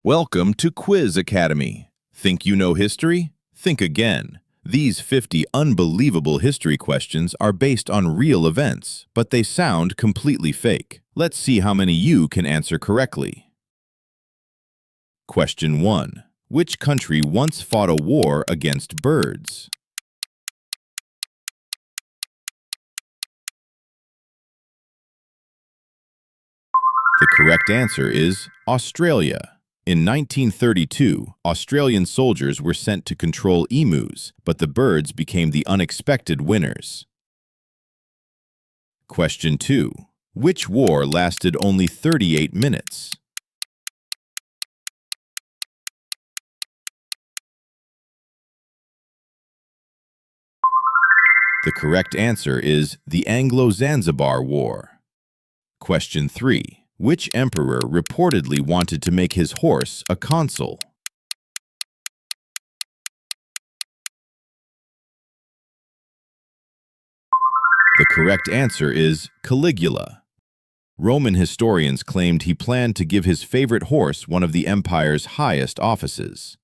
Welcome to Quiz Academy. Think you know history? Think again. These 50 unbelievable history questions are based on real events, but they sound completely fake. Let's see how many you can answer correctly. Question 1. Which country once fought a war against birds? The correct answer is Australia. In 1932, Australian soldiers were sent to control emus, but the birds became the unexpected winners. Question 2. Which war lasted only 38 minutes? The correct answer is the Anglo-Zanzibar War. Question 3. Which emperor reportedly wanted to make his horse a consul? The correct answer is Caligula. Roman historians claimed he planned to give his favorite horse one of the empire's highest offices.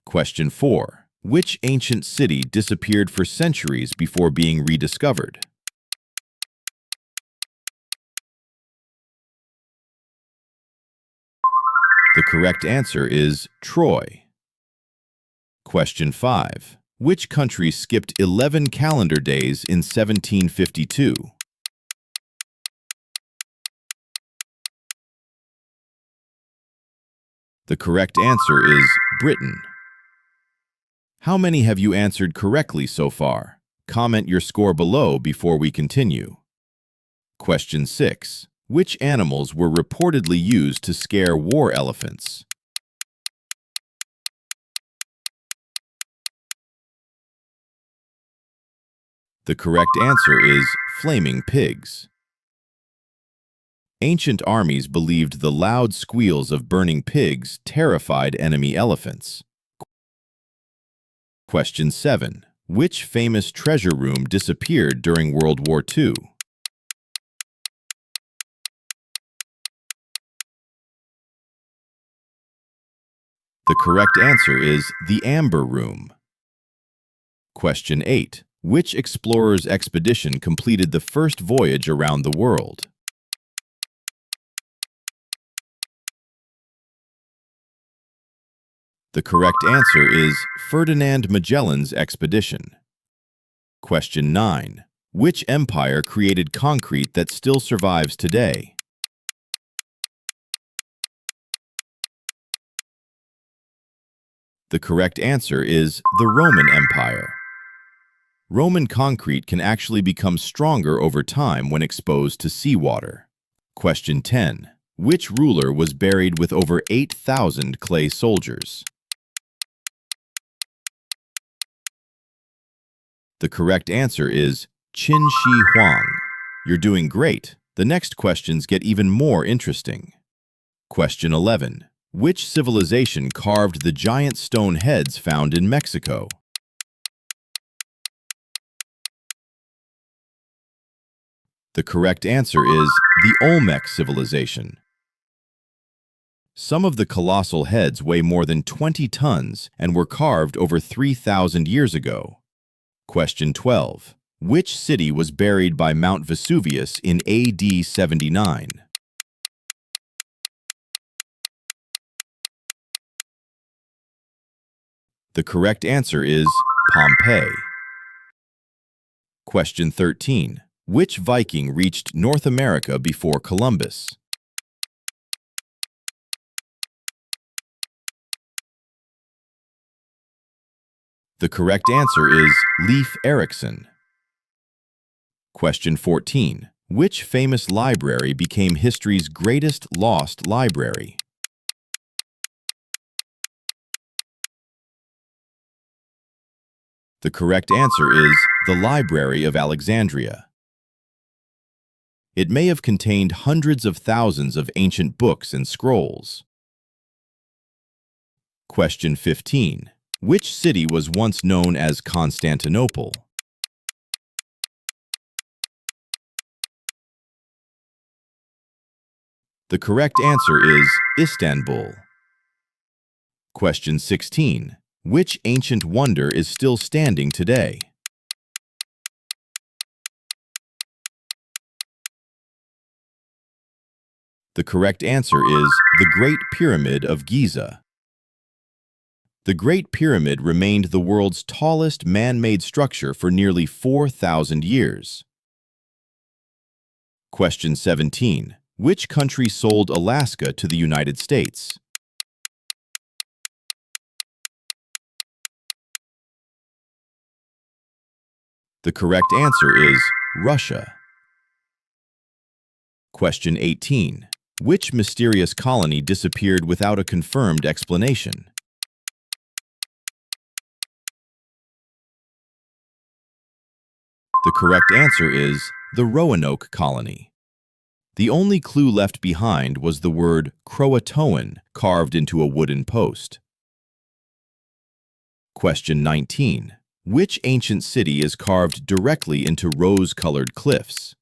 Question 4. Which ancient city disappeared for centuries before being rediscovered? The correct answer is Troy. Question 5. Which country skipped 11 calendar days in 1752? The correct answer is Britain. How many have you answered correctly so far? Comment your score below before we continue. Question 6. Which animals were reportedly used to scare war elephants? The correct answer is flaming pigs. Ancient armies believed the loud squeals of burning pigs terrified enemy elephants. Question 7. Which famous treasure room disappeared during World War II? The correct answer is the Amber Room. Question 8. Which explorer's expedition completed the first voyage around the world? The correct answer is Ferdinand Magellan's expedition. Question 9. Which empire created concrete that still survives today? The correct answer is the Roman Empire. Roman concrete can actually become stronger over time when exposed to seawater. Question 10. Which ruler was buried with over 8,000 clay soldiers? The correct answer is Qin Shi Huang. You're doing great. The next questions get even more interesting. Question 11. Which civilization carved the giant stone heads found in Mexico? The correct answer is the Olmec civilization. Some of the colossal heads weigh more than 20 tons and were carved over 3,000 years ago. Question 12. Which city was buried by Mount Vesuvius in AD 79? The correct answer is Pompeii. Question 13. Which Viking reached North America before Columbus? The correct answer is Leif Erikson. Question 14. Which famous library became history's greatest lost library? The correct answer is the Library of Alexandria. It may have contained hundreds of thousands of ancient books and scrolls. Question 15. Which city was once known as Constantinople? The correct answer is Istanbul. Question 16. Which ancient wonder is still standing today? The correct answer is the Great Pyramid of Giza. The Great Pyramid remained the world's tallest man-made structure for nearly 4,000 years. Question 17. Which country sold Alaska to the United States? The correct answer is Russia. Question 18. Which mysterious colony disappeared without a confirmed explanation? The correct answer is the Roanoke colony. The only clue left behind was the word Croatoan carved into a wooden post. Question 19. Which ancient city is carved directly into rose-colored cliffs?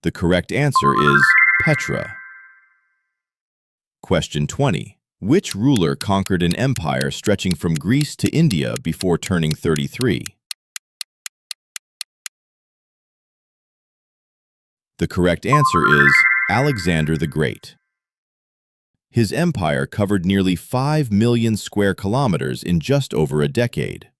The correct answer is Petra. Question 20. Which ruler conquered an empire stretching from Greece to India before turning 33? The correct answer is Alexander the Great. His empire covered nearly 5 million square kilometers in just over a decade.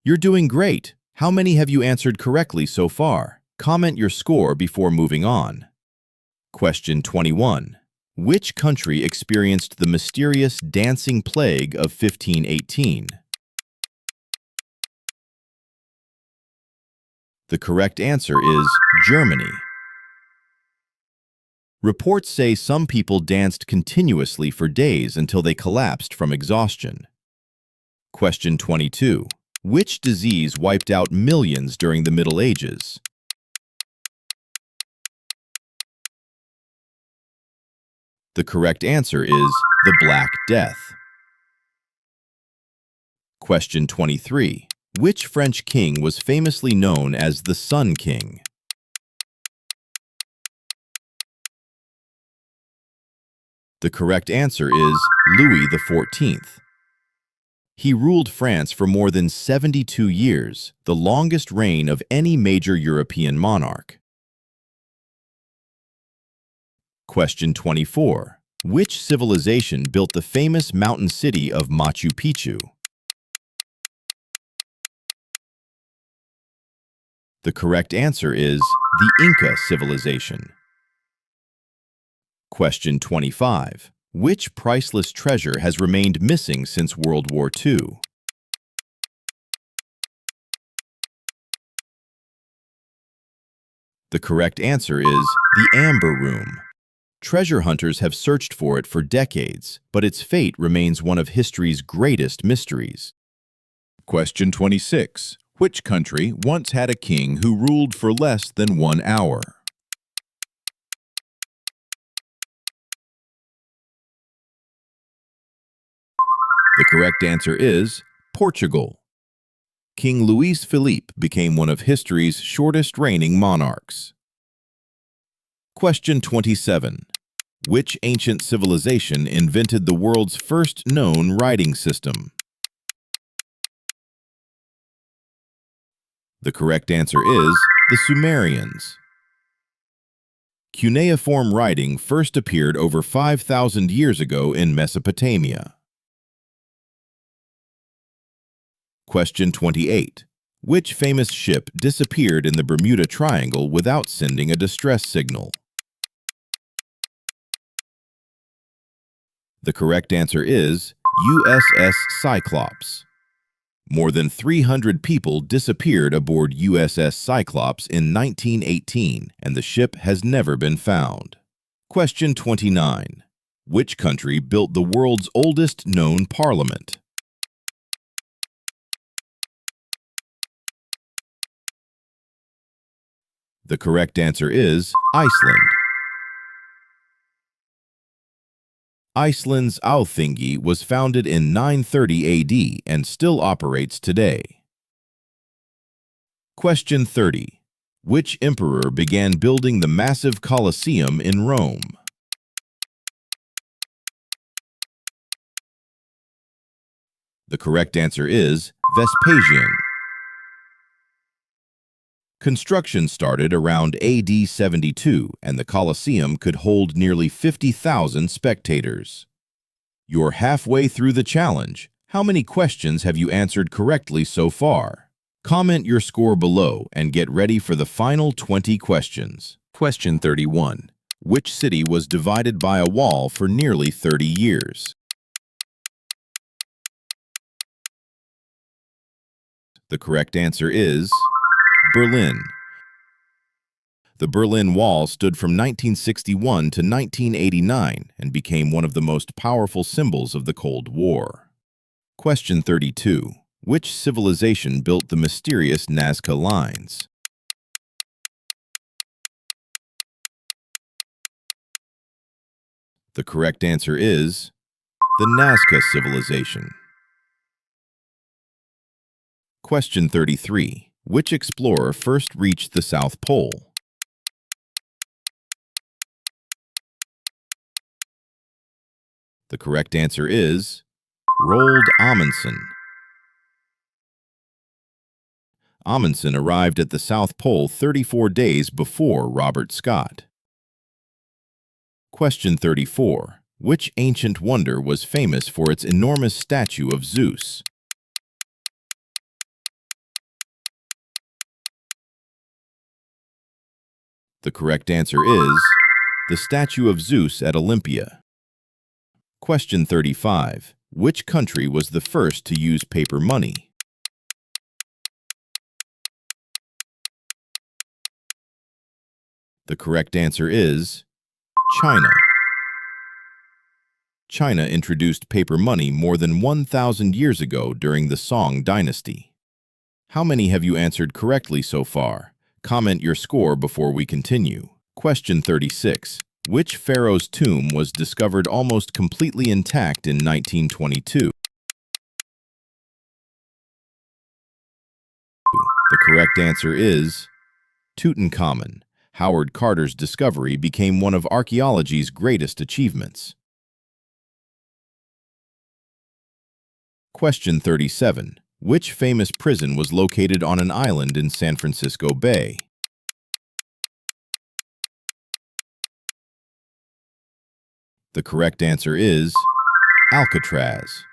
You're doing great! How many have you answered correctly so far? Comment your score before moving on. Question 21. Which country experienced the mysterious dancing plague of 1518? The correct answer is Germany. Reports say some people danced continuously for days until they collapsed from exhaustion. Question 22. Which disease wiped out millions during the Middle Ages? The correct answer is the Black Death. Question 23. Which French king was famously known as the Sun King? The correct answer is Louis XIV. He ruled France for more than 72 years, the longest reign of any major European monarch. Question 24. Which civilization built the famous mountain city of Machu Picchu? The correct answer is the Inca civilization. Question 25. Which priceless treasure has remained missing since World War II? The correct answer is the Amber Room. Treasure hunters have searched for it for decades, but its fate remains one of history's greatest mysteries. Question 26. Which country once had a king who ruled for less than 1 hour? The correct answer is Portugal. King Luís Filipe became one of history's shortest reigning monarchs. Question 27. Which ancient civilization invented the world's first known writing system? The correct answer is the Sumerians. Cuneiform writing first appeared over 5,000 years ago in Mesopotamia. Question 28. Which famous ship disappeared in the Bermuda Triangle without sending a distress signal? The correct answer is USS Cyclops. More than 300 people disappeared aboard USS Cyclops in 1918, and the ship has never been found. Question 29. Which country built the world's oldest known parliament? The correct answer is Iceland. Iceland's Alþingi was founded in 930 AD and still operates today. Question 30. Which emperor began building the massive Colosseum in Rome? The correct answer is Vespasian. Construction started around AD 72, and the Colosseum could hold nearly 50,000 spectators. You're halfway through the challenge. How many questions have you answered correctly so far? Comment your score below and get ready for the final 20 questions. Question 31. Which city was divided by a wall for nearly 30 years? The correct answer is Berlin. The Berlin Wall stood from 1961 to 1989 and became one of the most powerful symbols of the Cold War. Question 32. Which civilization built the mysterious Nazca Lines? The correct answer is the Nazca Civilization. Question 33. Which explorer first reached the South Pole? The correct answer is Roald Amundsen. Amundsen arrived at the South Pole 34 days before Robert Scott. Question 34. Which ancient wonder was famous for its enormous statue of Zeus? The correct answer is the statue of Zeus at Olympia. Question 35. Which country was the first to use paper money? The correct answer is China. China introduced paper money more than 1,000 years ago during the Song Dynasty. How many have you answered correctly so far? Comment your score before we continue. Question 36. Which pharaoh's tomb was discovered almost completely intact in 1922? The correct answer is Tutankhamun. Howard Carter's discovery became one of archaeology's greatest achievements. Question 37. Which famous prison was located on an island in San Francisco Bay? The correct answer is Alcatraz.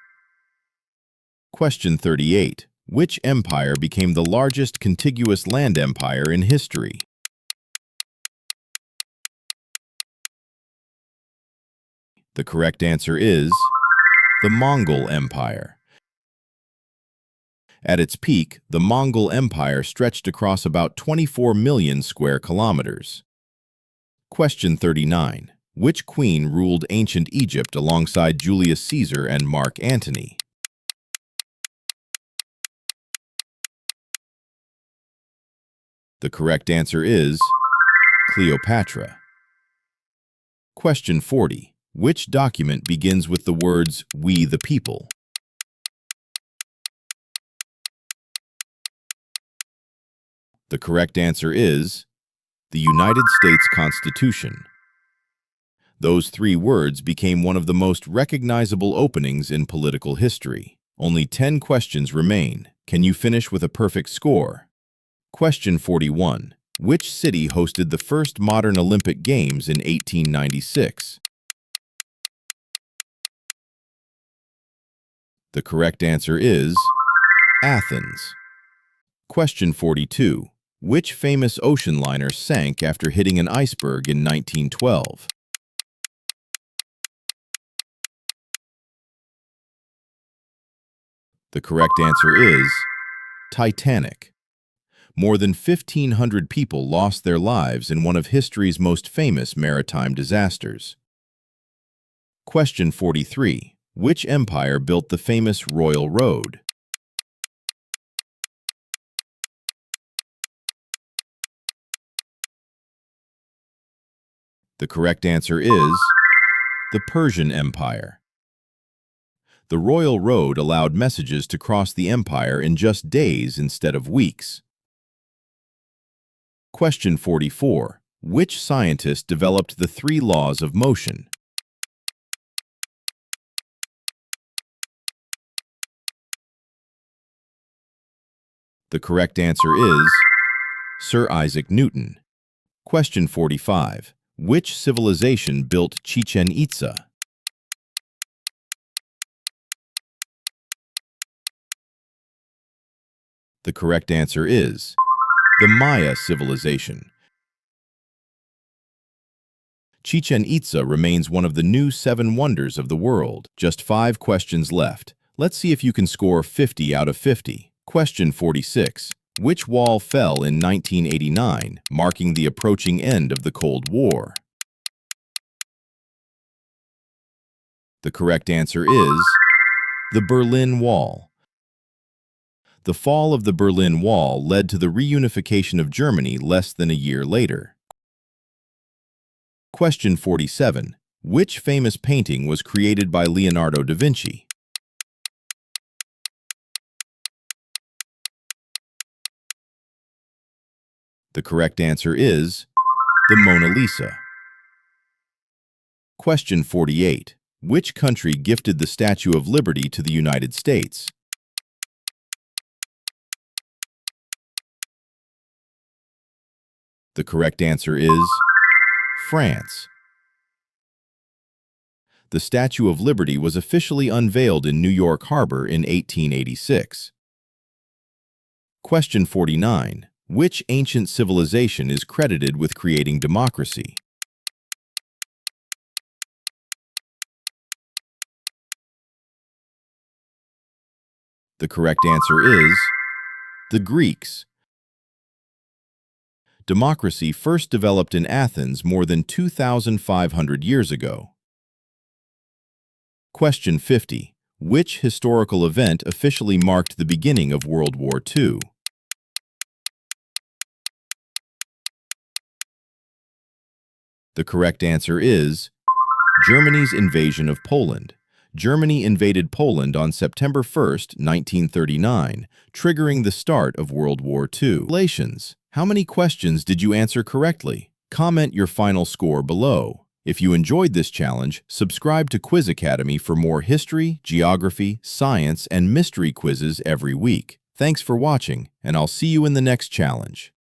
Question 38. Which empire became the largest contiguous land empire in history? The correct answer is the Mongol Empire. At its peak, the Mongol Empire stretched across about 24 million square kilometers. Question 39. Which queen ruled ancient Egypt alongside Julius Caesar and Mark Antony? The correct answer is Cleopatra. Question 40. Which document begins with the words, "We the people"? The correct answer is the United States Constitution. Those three words became one of the most recognizable openings in political history. Only 10 questions remain. Can you finish with a perfect score? Question 41. Which city hosted the first modern Olympic Games in 1896? The correct answer is Athens. Question 42. Which famous ocean liner sank after hitting an iceberg in 1912? The correct answer is Titanic. More than 1,500 people lost their lives in one of history's most famous maritime disasters. Question 43. Which empire built the famous Royal Road? The correct answer is the Persian Empire. The Royal Road allowed messages to cross the empire in just days instead of weeks. Question 44. Which scientist developed the three laws of motion? The correct answer is Sir Isaac Newton. Question 45. Which civilization built Chichen Itza? The correct answer is the Maya civilization. Chichen Itza remains one of the new 7 wonders of the world. Just 5 questions left. Let's see if you can score 50 out of 50. Question 46. Which wall fell in 1989, marking the approaching end of the Cold War? The correct answer is the Berlin Wall. The fall of the Berlin Wall led to the reunification of Germany less than a year later. Question 47. Which famous painting was created by Leonardo da Vinci? The correct answer is the Mona Lisa. Question 48. Which country gifted the Statue of Liberty to the United States? The correct answer is France. The Statue of Liberty was officially unveiled in New York Harbor in 1886. Question 49. Which ancient civilization is credited with creating democracy? The correct answer is the Greeks. Democracy first developed in Athens more than 2,500 years ago. Question 50. Which historical event officially marked the beginning of World War II? The correct answer is Germany's invasion of Poland. Germany invaded Poland on September 1, 1939, triggering the start of World War II. Congratulations! How many questions did you answer correctly? Comment your final score below. If you enjoyed this challenge, subscribe to Quiz Academy for more history, geography, science, and mystery quizzes every week. Thanks for watching, and I'll see you in the next challenge.